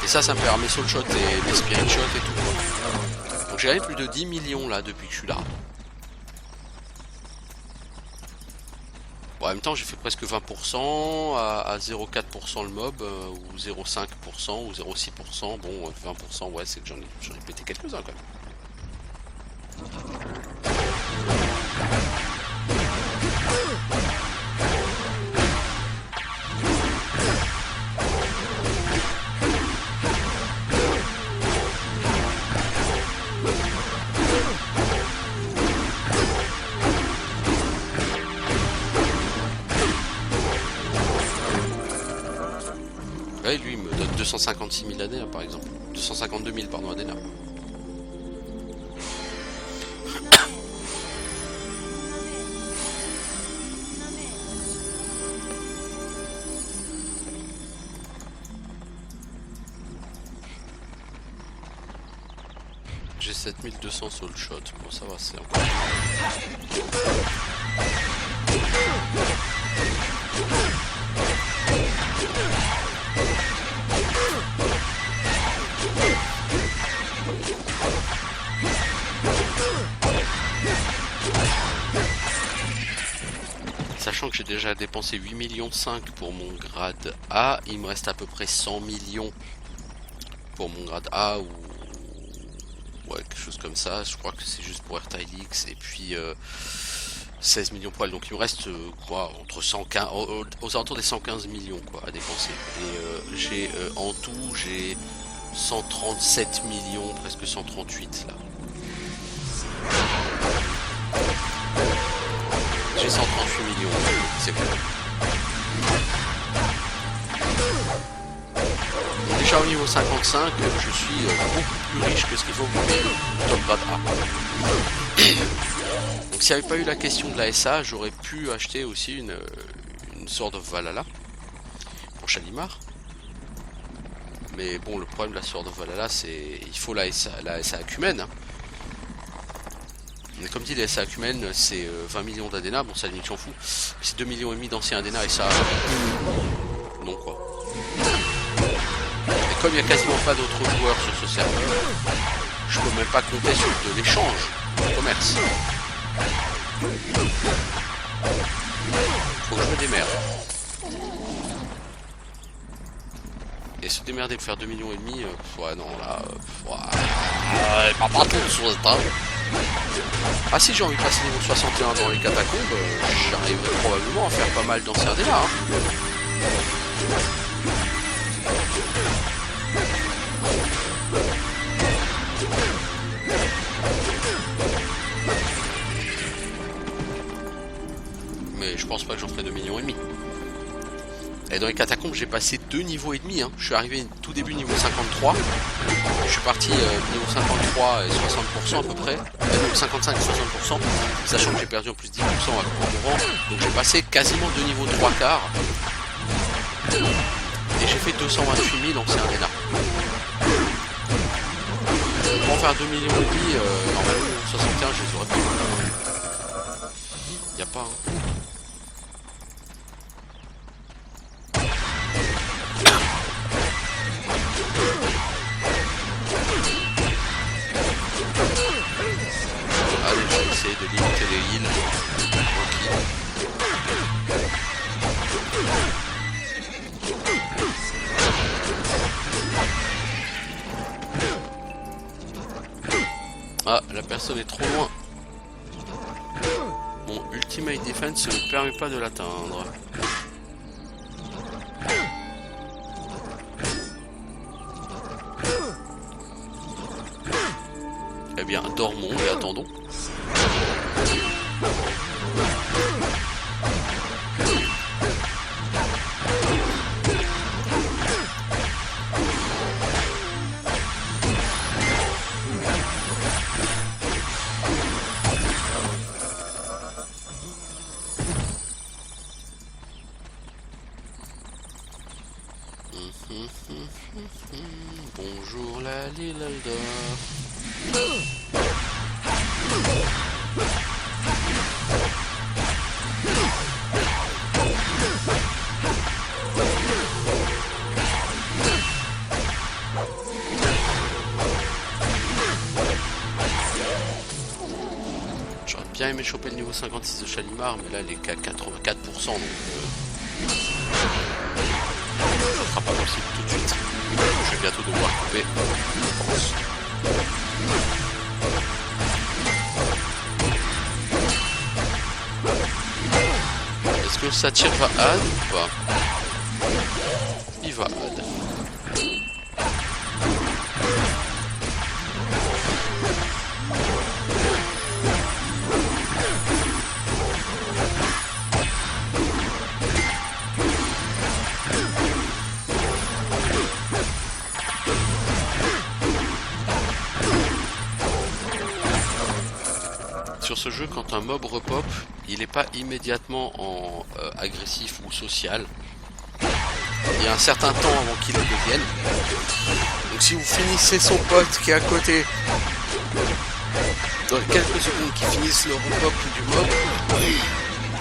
Et ça me fait mes soul shot et mes spirit shot et tout. Donc j'ai gagné plus de 10 millions là depuis que je suis là. Bon, en même temps j'ai fait presque 20% à 0,4% le mob ou 0,5% ou 0,6%. Bon 20% ouais c'est que j'en ai pété quelques-uns quand même. Ouais, lui, il me donne 256 000 ADNA, par exemple. 252 000, pardon, ADNA. J'ai 7200 soul shot. Bon, ça va, c'est encore. Sachant que j'ai déjà dépensé 8,5 millions pour mon grade A, il me reste à peu près 100 millions pour mon grade A ou ouais, quelque chose comme ça. Je crois que c'est juste pour RTILX et puis 16 millions poils. Donc il me reste quoi, entre 115, aux alentours des 115 millions quoi à dépenser. Et j'ai en tout j'ai 137 millions, presque 138 là. J'ai 138 millions, c'est bon. Déjà au niveau 55, je suis beaucoup plus riche que ce qu'il faut pour le top grade A. Donc s'il n'y avait pas eu la question de la SA, j'aurais pu acheter aussi une Sword of Valhalla pour Shalimar. Mais bon, le problème de la Sword of Valhalla, c'est il faut la SA Acumen. Hein. Mais comme dit, les SA Acumen, c'est 20 millions d'ADNA, bon ça limite j'en fous. C'est 2,5 millions d'anciens ADNA et ça... non quoi. Et comme il n'y a quasiment pas d'autres joueurs sur ce serveur, je peux même pas compter sur de l'échange, de commerce. Faut que je me démerde. Et se démerder pour faire 2,5 millions, ouais non là... pas partout sur le temps. Ah si j'ai envie de passer niveau 61 dans les catacombes, j'arriverai probablement à faire pas mal d'anciens ADNA. Hein. Mais je pense pas que j'en ferai 2,5 millions. Et dans les catacombes j'ai passé 2,5 niveaux. Hein. Je suis arrivé tout début niveau 53. Je suis parti niveau 53 et 60% à peu près. Niveau 55 et 60%. Sachant que j'ai perdu en plus 10% en mourant. Donc j'ai passé quasiment 2 niveaux 3 quarts. Et j'ai fait 228 000 anciens ADNA. Pour en faire 2,5 millions, normalement 61 je les aurais pas. Y'a pas hein. Allez, je vais essayer de limiter les heals. Ah, la personne est trop loin. Mon Ultimate Defense ne permet pas de l'atteindre. Eh bien, dormons et attendons. Bonjour la Lilalda. J'aurais bien aimé choper le niveau 56 de Shalimar, mais là elle est qu'à 84%, donc ça sera pas possible tout de suite. Je vais bientôt devoir couper, je pense. Est-ce que ça tire va ad ou pas? Il va ad. sur ce jeu, quand un mob repop, il n'est pas immédiatement en agressif ou social. Il y a un certain temps avant qu'il le devienne. Donc si vous finissez son pote qui est à côté, dans les quelques secondes qui finissent le repop du mob,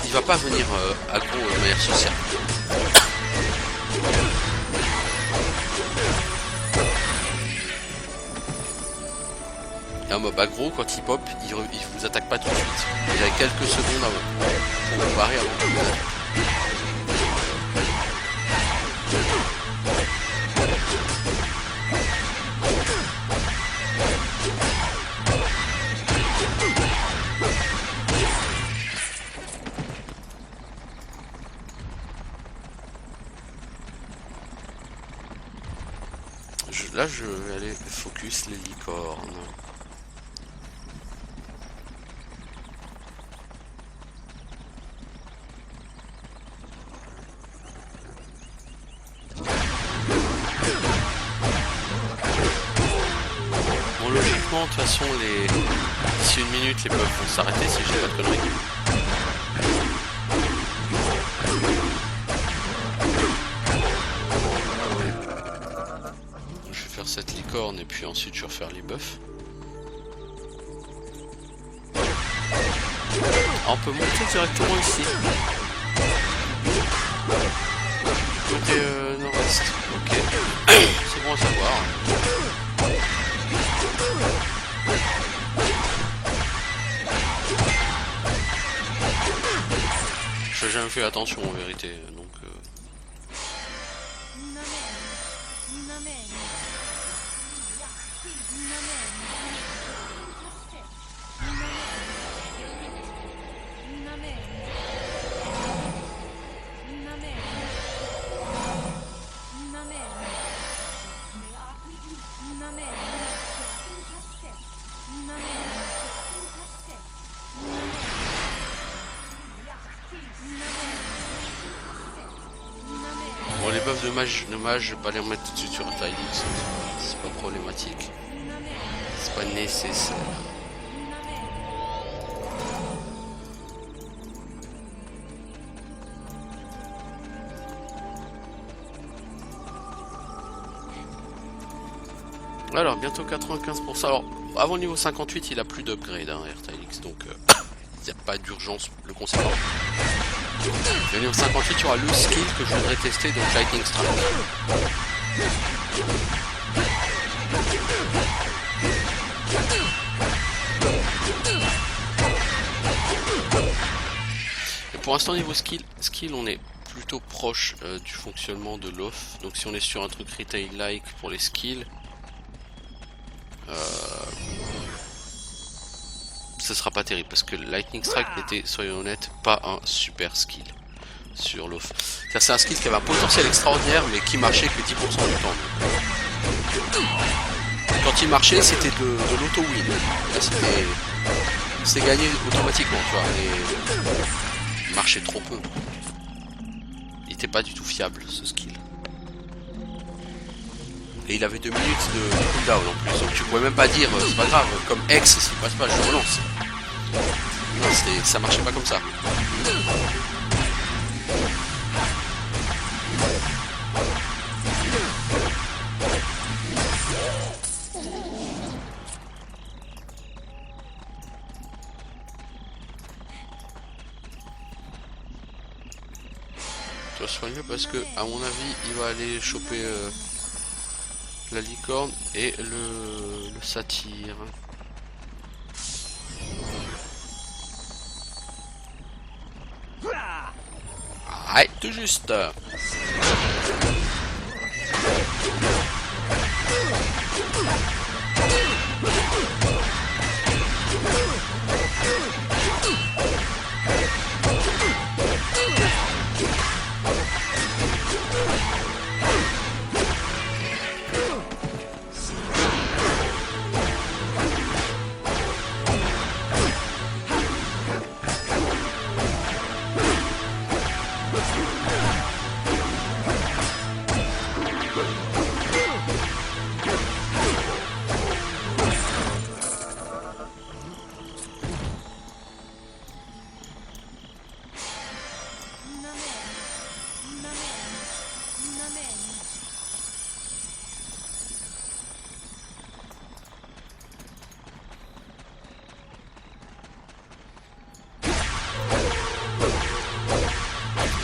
il va pas venir aggro de manière sociale. Et un mob aggro, quand il pop, il vous attaque pas tout de suite. Il a quelques secondes avant pour vous barrer avant que vous attaque. Là, je vais aller focus les licornes. Bon, logiquement, de toute façon, d'ici une minute, les buffs vont s'arrêter si je fais pas de conneries. Cette licorne et puis ensuite je vais refaire les buffs. Ah, on peut monter directement ici. Côté nord-est. Ok. C'est bon à savoir. Je n'ai jamais fait attention en vérité. Donc bon, les buffs de mage, je vais pas les remettre tout de suite sur Tilex, c'est pas problématique, c'est pas nécessaire. Alors bientôt 95%, alors avant le niveau 58 il a plus d'upgrade hein, RTX, donc il n'y a pas d'urgence le concernant. Le niveau 58 il y aura le skill que je voudrais tester, donc Lightning Strike. Et pour l'instant niveau skill on est plutôt proche du fonctionnement de l'off, donc si on est sur un truc retail-like pour les skills, ce sera pas terrible parce que Lightning Strike n'était, soyons honnêtes, pas un super skill sur l'off. C'est un skill qui avait un potentiel extraordinaire mais qui marchait que 10% du temps. Quand il marchait c'était de l'auto-win. C'était gagné automatiquement, tu vois. Et il marchait trop peu. Il était pas du tout fiable ce skill. Et il avait 2 minutes de cooldown en plus, donc tu pouvais même pas dire c'est pas grave, comme X s'il passe pas je relance. Non, ça marchait pas comme ça. Tu vas soigner parce que à mon avis il va aller choper la licorne et le satyre. Ouais, tout juste.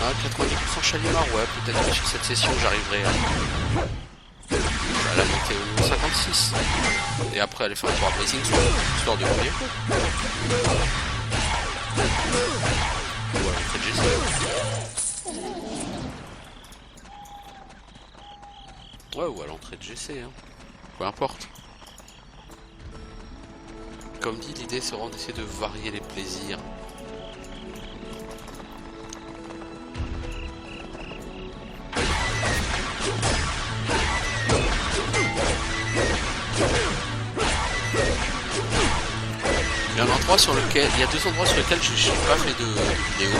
Ah, 90% Chalimar, ouais, peut-être que sur cette session j'arriverai à la monter au niveau 56. Et après aller faire un tour à Blazing Sword, histoire de revenir. Ou à l'entrée de GC. Ouais, ou à l'entrée de GC, hein. Peu importe. Comme dit, l'idée c'est vraiment d'essayer de varier les plaisirs. Il y a un endroit sur lequel, il y a deux endroits sur lesquels je n'ai pas fait de vidéo.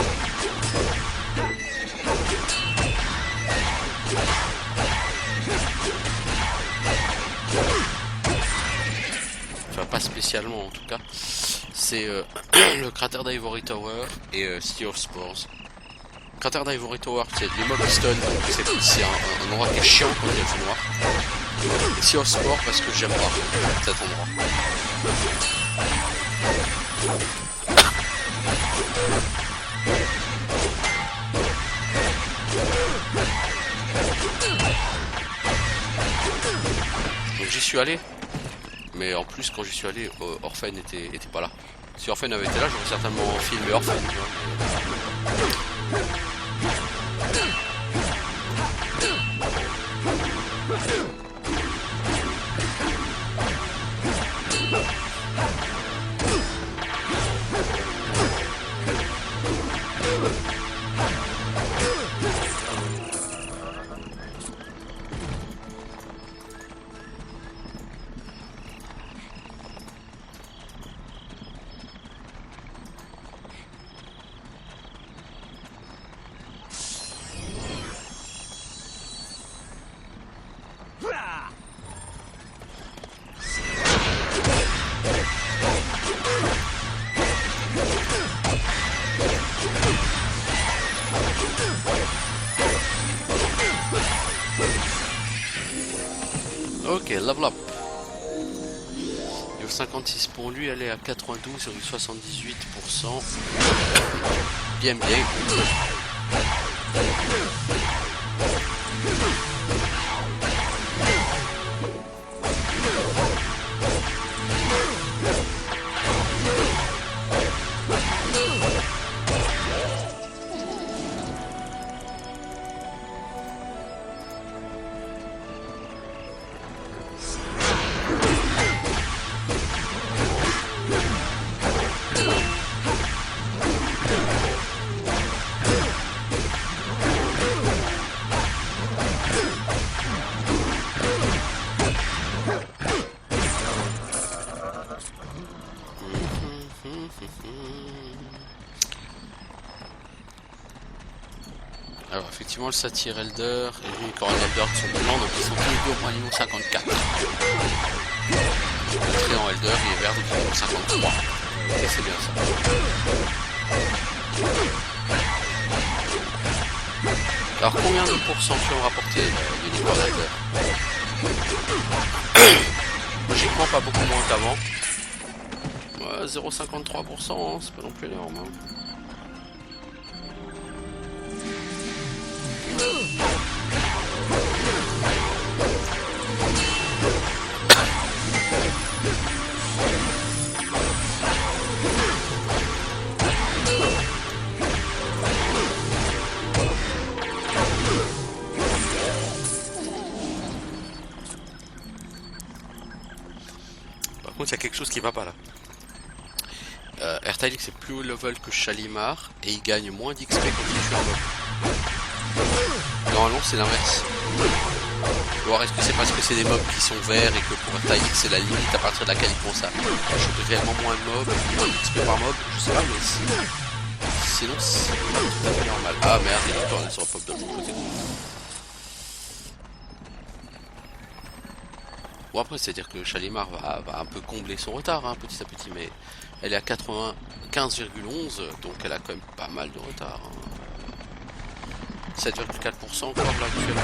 Enfin, pas spécialement en tout cas. C'est le cratère d'Ivory Tower et Sea of Spores. Le cratère d'Ivory Tower, c'est les mobs stun, c'est un endroit qui est chiant quand il y a le feu noir. Et Sea of Spores parce que j'aime pas cet endroit. Donc j'y suis allé, mais en plus quand j'y suis allé, Orphan était pas là. Si Orphan avait été là, j'aurais certainement filmé Orphan. Ok, level up. Niveau 56 pour lui, elle est à 92,78%. Bien, bien. Alors effectivement le Satyr Elder et l'Unicorn Elder sont blancs, donc ils sont tous les deux au moins niveau 54. Le Tréant Elder il est vert donc il est niveau 53. Et c'est bien ça. Alors combien de pourcents ont rapporté l'Unicorn Elder? Logiquement pas beaucoup moins qu'avant. Ouais, 0,53%, c'est pas non plus énorme. Hein. Par contre, il y a quelque chose qui va pas là. Ertalix est plus haut level que Chalimar et il gagne moins d'XP quand il tue un mob. Normalement, c'est l'inverse. Alors, est-ce que c'est parce que c'est des mobs qui sont verts et que pour Ertalix c'est la limite à partir de laquelle ils font ça? Je réellement moins de mobs, moins d'XP par mob, je sais pas, mais sinon c'est pas tout à fait normal. Ah merde, il est tourné sur le pop de l'autre côté. Bon après c'est à dire que Chalimar va un peu combler son retard hein, petit à petit, mais elle est à 95,11 donc elle a quand même pas mal de retard. Hein. 7,4% encore là actuellement.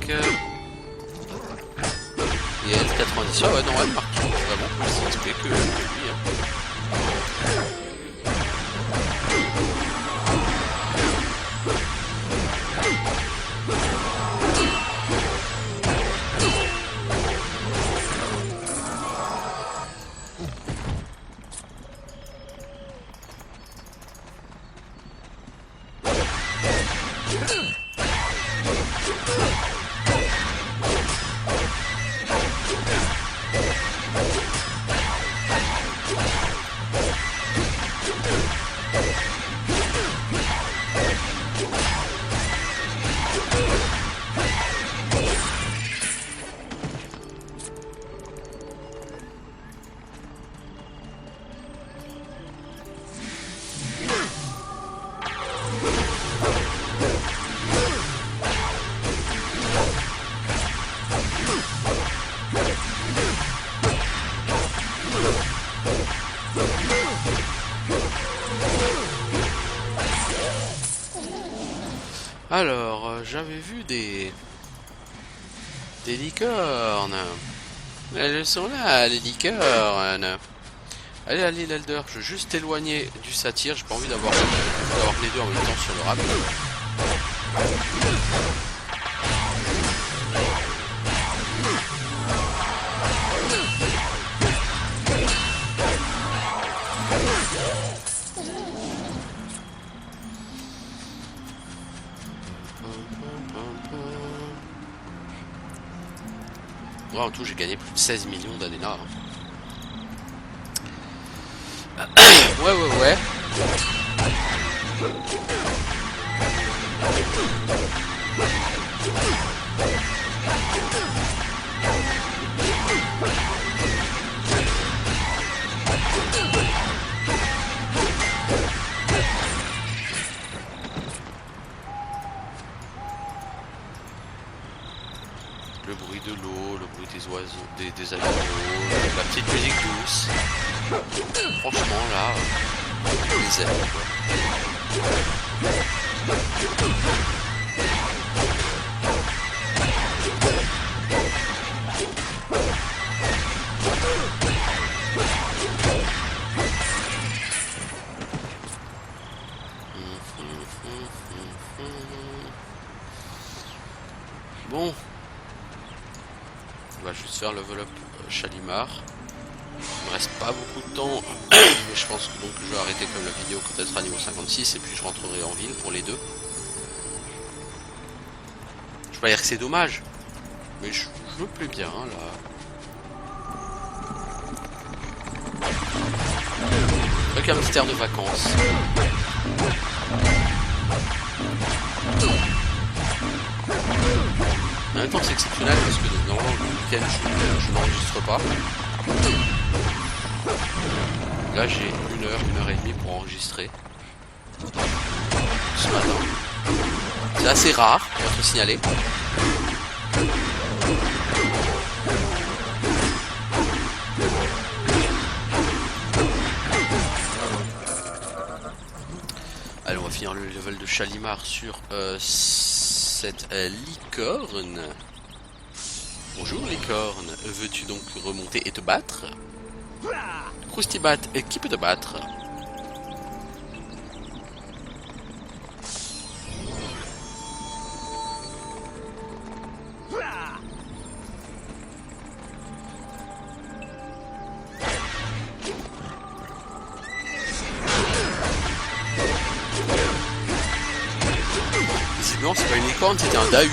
Et L90. Ah ouais, non, elle marque vraiment plus XP que lui. Hein. Alors, j'avais vu des licornes. Elles sont là, les licornes. Allez, allez, l'Elder, je veux juste t'éloigner du satyre. J'ai pas envie d'avoir les deux en même temps sur le rap. Ouais, en tout, j'ai gagné plus de 16 millions d'ADNA. Hein. Ouais. Le bruit de l'eau, le bruit des oiseaux, des animaux, la petite musique douce. Franchement là, les ailes. Bon. On va juste faire level up Shalimar. Il me reste pas beaucoup de temps, mais je pense que donc je vais arrêter comme la vidéo quand elle sera niveau 56 et puis je rentrerai en ville pour les deux. Je vais pas dire que c'est dommage, mais je me plais bien là. Avec un petit air de vacances. En même temps c'est exceptionnel parce que normalement le week-end je n'enregistre pas. Là j'ai 1h et demie pour enregistrer ce matin. C'est assez rare pour être signalé. Allez, on va finir le level de Shalimar sur cette licorne. Bonjour licorne, veux-tu donc remonter et te battre? Croustibat, qui peut te battre? Visiblement c'est pas une licorne, c'était un Dahu.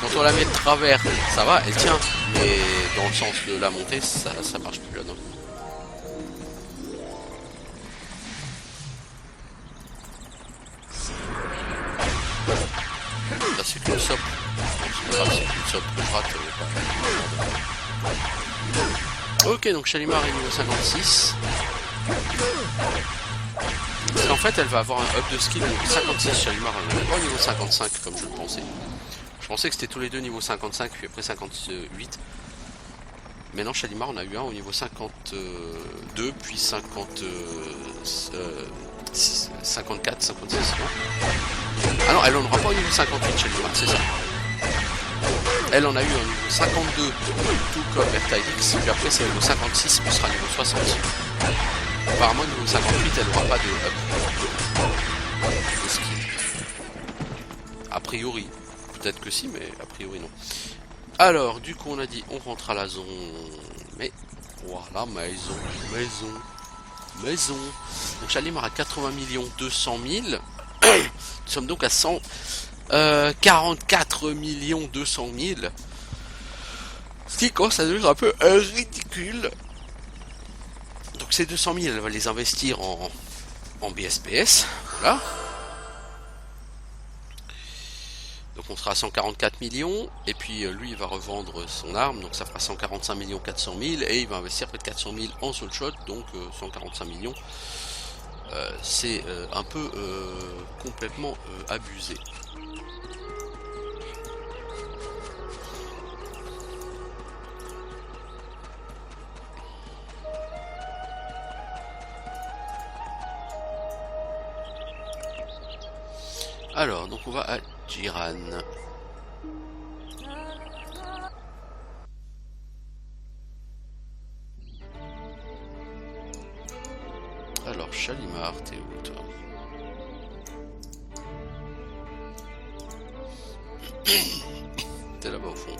Quand on la met de travers, ça va, elle tient. Mais dans le sens de la montée, ça marche plus là, non. Là c'est qu'une sope. C'est pas grave, c'est qu'une sope que je rate. Ok, donc Shalimar est niveau 56. Parce qu'en fait, elle va avoir un up de skill niveau 56. Shalimar, elle n'est pas au niveau 55 comme je le pensais. Je pensais que c'était tous les deux niveau 55, puis après 58. Mais non, Shalimar, on a eu un au niveau 52, puis 53, 54, 56, non? Ah non, elle en aura pas au niveau 58 chez Shalimar, c'est ça. Elle en a eu au niveau 52, tout comme Vertailix, puis après c'est au niveau 56, puis sera au niveau 60. Apparemment, au niveau 58, elle n'aura pas de up de skill. A priori. Peut-être que si, mais a priori non. Alors, du coup, on a dit on rentre à la zone. Mais, voilà, maison. Donc, Shalimar à 80 200 000. Nous sommes donc à 44 200 000. Ce qui commence à devenir un peu ridicule. Donc, ces 200 000, elle va les investir en BSPS. Voilà. Donc on sera à 144 millions, et puis lui il va revendre son arme, donc ça fera 145 400 000, et il va investir près de 400 000 en soul shot, donc 145 millions. C'est un peu complètement abusé. Alors, donc on va à Jiran. Alors, Shalimar, t'es où toi? T'es là-bas au fond.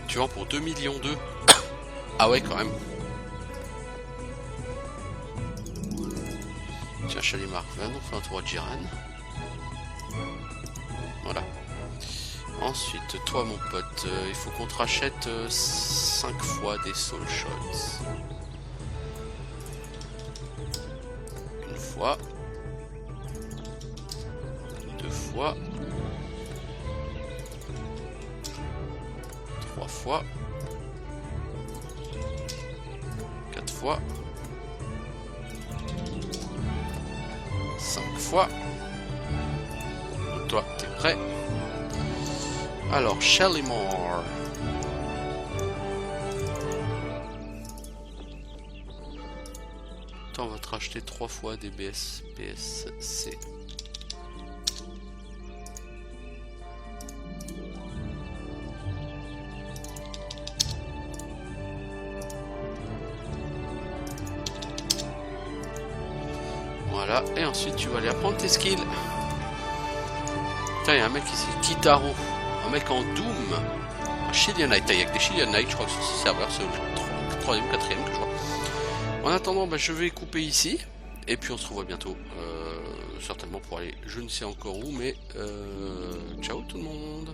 Tu vends pour 2 millions 2. Ah ouais, quand même. Tiens, Shalimar, viens donc faire un tour à Jiran. Voilà. Ensuite, toi mon pote, il faut qu'on te rachète 5 fois des soul shots. Une fois. 2 fois. 3 fois. 4 fois. 5 fois. Donc toi, t'es prêt? Alors, Shalimar. Toi, on va te racheter 3 fois des BSPSC. Voilà, et ensuite tu vas aller apprendre tes skills. Putain, il y a un mec ici, Kitaro. Un mec en Doom. Un Chilean Knight. Il y a que des Chilean Knight, je crois que sur ce serveur, c'est le 3ème, 4ème que je vois. En attendant, bah, je vais couper ici. Et puis on se revoit bientôt. Certainement pour aller, je ne sais encore où, mais ciao tout le monde.